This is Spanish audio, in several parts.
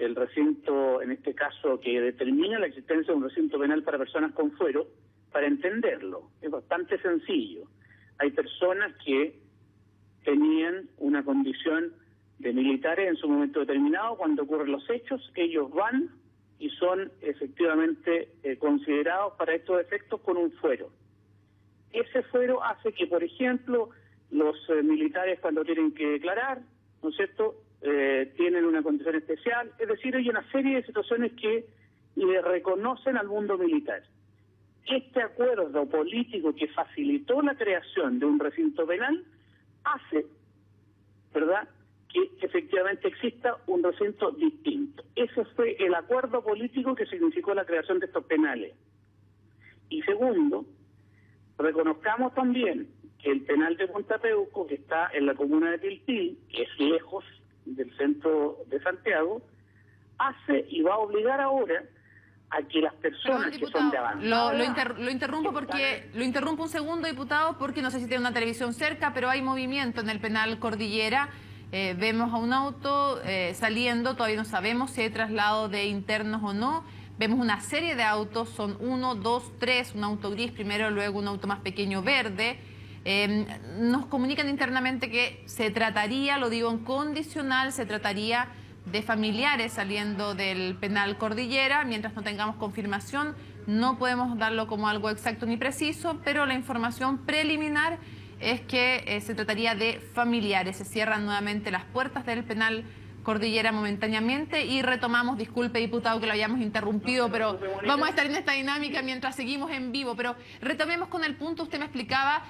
el recinto, en este caso, que determina la existencia de un recinto penal para personas con fuero, para entenderlo. Es bastante sencillo. Hay personas que tenían una condición de militares en su momento determinado. Cuando ocurren los hechos, ellos van y son efectivamente considerados para estos efectos con un fuero. Ese fuero hace que, por ejemplo, los militares cuando tienen que declarar, ¿no es cierto?, tienen una condición especial. Es decir, hay una serie de situaciones que le reconocen al mundo militar. Este acuerdo político que facilitó la creación de un recinto penal hace, ¿verdad?, que efectivamente exista un recinto distinto. Ese fue el acuerdo político que significó la creación de estos penales. Y segundo, reconozcamos también que el penal de Punta Peuco, que está en la comuna de Tiltil, que es lejos del centro de Santiago, hace y va a obligar ahora a que las personas que son de avanzada... Lo interrumpo un segundo, diputado, porque no sé si tiene una televisión cerca, pero hay movimiento en el penal Cordillera. Vemos a un auto saliendo, todavía no sabemos si hay traslado de internos o no. Vemos una serie de autos, son 1, 2, 3, un auto gris primero, luego un auto más pequeño verde. Nos comunican internamente que se trataría, lo digo en condicional, se trataría de familiares saliendo del penal Cordillera. Mientras no tengamos confirmación, no podemos darlo como algo exacto ni preciso, pero la información preliminar es que se trataría de familiares. Se cierran nuevamente las puertas del penal Cordillera momentáneamente y retomamos, disculpe diputado que lo hayamos interrumpido, pero vamos a estar en esta dinámica mientras seguimos en vivo. Pero retomemos con el punto, usted me explicaba,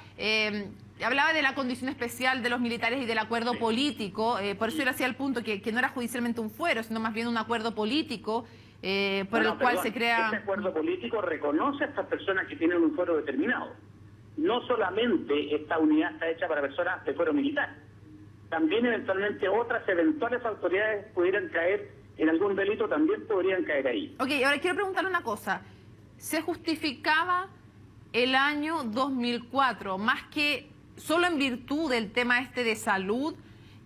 hablaba de la condición especial de los militares y del acuerdo político, por eso yo le hacía el punto que no era judicialmente un fuero, sino más bien un acuerdo político por el cual se crea... Ese acuerdo político reconoce a estas personas que tienen un fuero determinado. No solamente esta unidad está hecha para personas de fuero militar, también eventualmente otras eventuales autoridades pudieran caer en algún delito, también podrían caer ahí. Ok, ahora quiero preguntarle una cosa. ¿Se justificaba el año 2004, más que solo en virtud del tema este de salud,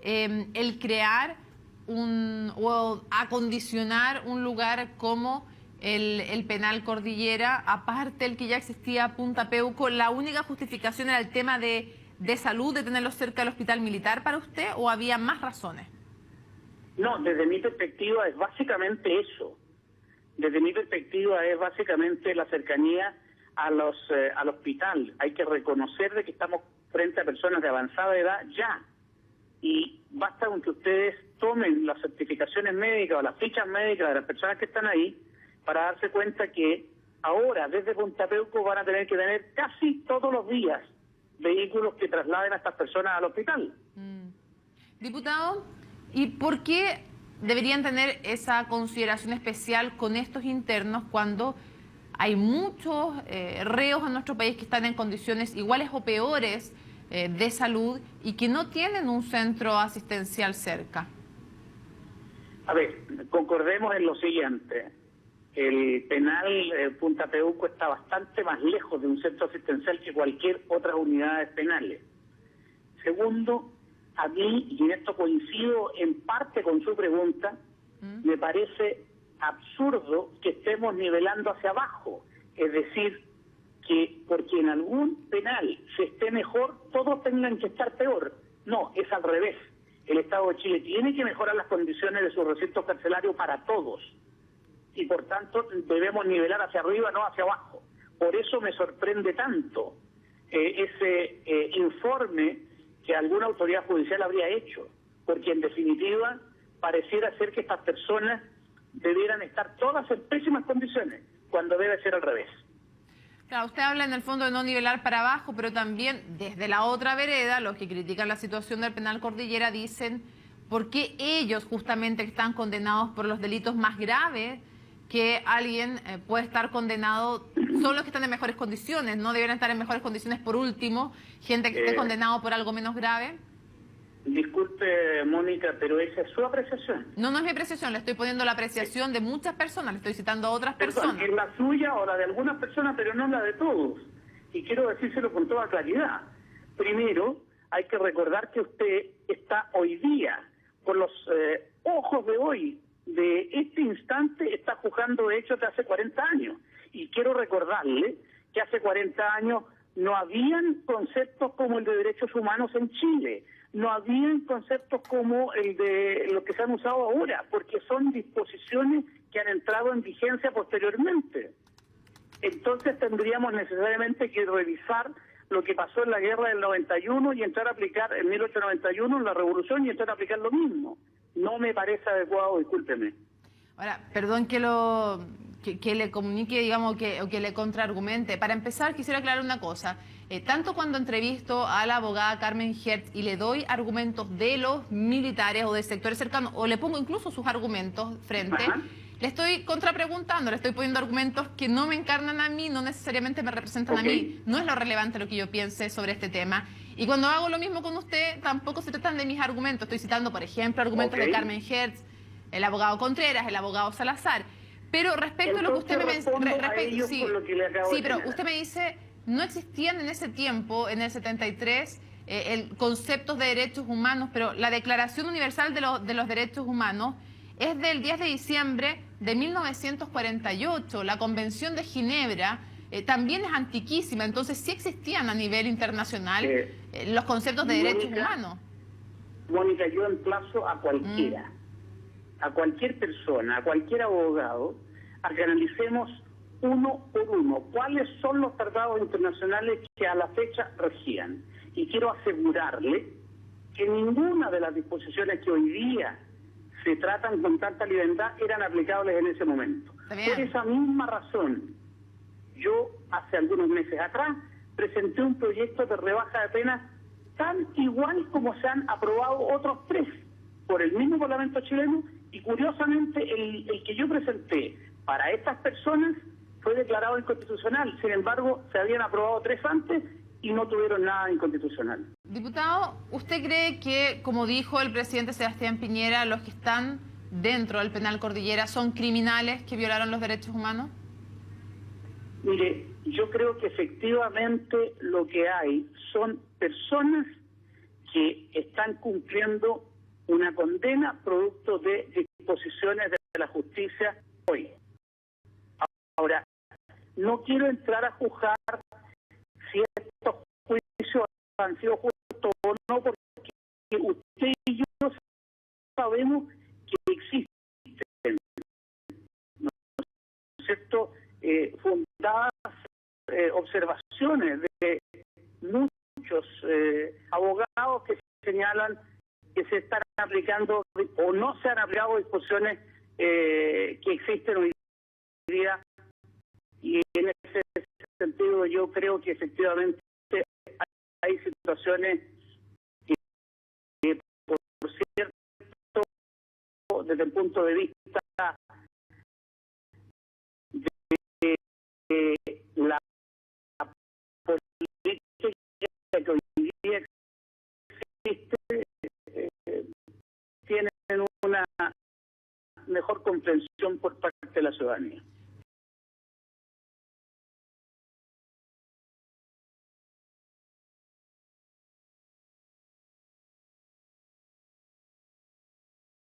el crear o acondicionar un lugar como el penal Cordillera, aparte del que ya existía Punta Peuco? ¿La única justificación era el tema de salud, de tenerlo cerca del hospital militar para usted, o había más razones? No, desde mi perspectiva es básicamente eso. Desde mi perspectiva es básicamente la cercanía al hospital. Hay que reconocer de que estamos frente a personas de avanzada edad ya. Y basta con que ustedes tomen las certificaciones médicas o las fichas médicas de las personas que están ahí para darse cuenta que ahora desde Punta Peuco van a tener que tener casi todos los días vehículos que trasladen a estas personas al hospital. Diputado, ¿y por qué deberían tener esa consideración especial con estos internos cuando hay muchos reos en nuestro país que están en condiciones iguales o peores de salud y que no tienen un centro asistencial cerca? A ver, concordemos en lo siguiente. El penal Punta Peuco está bastante más lejos de un centro asistencial que cualquier otra unidad penales. Segundo, a mí, y en esto coincido en parte con su pregunta, me parece absurdo que estemos nivelando hacia abajo. Es decir, que porque en algún penal se esté mejor, todos tengan que estar peor. No, es al revés. El Estado de Chile tiene que mejorar las condiciones de su recinto carcelario para todos. Y por tanto debemos nivelar hacia arriba, no hacia abajo. Por eso me sorprende tanto ese informe que alguna autoridad judicial habría hecho, porque en definitiva pareciera ser que estas personas debieran estar todas en pésimas condiciones, cuando debe ser al revés. Claro, usted habla en el fondo de no nivelar para abajo, pero también desde la otra vereda, los que critican la situación del penal Cordillera dicen por qué ellos justamente están condenados por los delitos más graves, que alguien puede estar condenado, son los que están en mejores condiciones, no deberían estar en mejores condiciones por último, gente que esté condenado por algo menos grave. Disculpe, Mónica, pero esa es su apreciación. No, no es mi apreciación, le estoy poniendo la apreciación de muchas personas, le estoy citando a otras personas. Es la suya o la de algunas personas, pero no la de todos. Y quiero decírselo con toda claridad. Primero, hay que recordar que usted está hoy día, con los ojos de hoy, de este instante está juzgando hechos de hace 40 años. Y quiero recordarle que hace 40 años no habían conceptos como el de derechos humanos en Chile, no habían conceptos como el de lo que se han usado ahora, porque son disposiciones que han entrado en vigencia posteriormente. Entonces tendríamos necesariamente que revisar lo que pasó en la guerra del 91 y entrar a aplicar en 1891 en la revolución y entrar a aplicar lo mismo. No me parece adecuado, discúlpeme. Ahora, perdón que le comunique, digamos, o que le contraargumente. Para empezar, quisiera aclarar una cosa. Tanto cuando entrevisto a la abogada Carmen Hertz y le doy argumentos de los militares o de sectores cercanos, o le pongo incluso sus argumentos frente, le estoy contrapreguntando, le estoy poniendo argumentos que no me encarnan a mí, no necesariamente me representan a mí. No es lo relevante lo que yo piense sobre este tema. Y cuando hago lo mismo con usted, tampoco se tratan de mis argumentos. Estoy citando, por ejemplo, argumentos de Carmen Hertz, el abogado Contreras, el abogado Salazar. Pero respecto a lo que usted me pero usted me dice, no existían en ese tiempo, en el 73, conceptos de derechos humanos, pero la Declaración Universal de los Derechos Humanos es del 10 de diciembre de 1948. La Convención de Ginebra también es antiquísima, entonces sí existían a nivel internacional los conceptos de derechos humanos. Mónica, yo emplazo a cualquiera, a cualquier persona, a cualquier abogado, a que analicemos uno por uno cuáles son los tratados internacionales que a la fecha regían. Y quiero asegurarle que ninguna de las disposiciones que hoy día se tratan con tanta libertad eran aplicables en ese momento. Por esa misma razón, yo hace algunos meses atrás presenté un proyecto de rebaja de penas tan igual como se han aprobado otros 3 por el mismo Parlamento chileno, y curiosamente el que yo presenté para estas personas fue declarado inconstitucional. Sin embargo, se habían aprobado 3 antes y no tuvieron nada inconstitucional. Diputado, ¿usted cree que, como dijo el presidente Sebastián Piñera, los que están dentro del penal Cordillera son criminales que violaron los derechos humanos? Mire, yo creo que efectivamente lo que hay son personas que están cumpliendo una condena producto de disposiciones de la justicia hoy. Ahora, no quiero entrar a juzgar si estos juicios han sido justos o no, porque usted y yo sabemos que existen, ¿no es cierto?, fundadas observaciones de muchos abogados que señalan que se están aplicando o no se han aplicado disposiciones que existen hoy día, y en ese sentido yo creo que efectivamente hay situaciones que por cierto, desde el punto de vista de la política que hoy día existe, tienen una mejor comprensión por parte de la ciudadanía.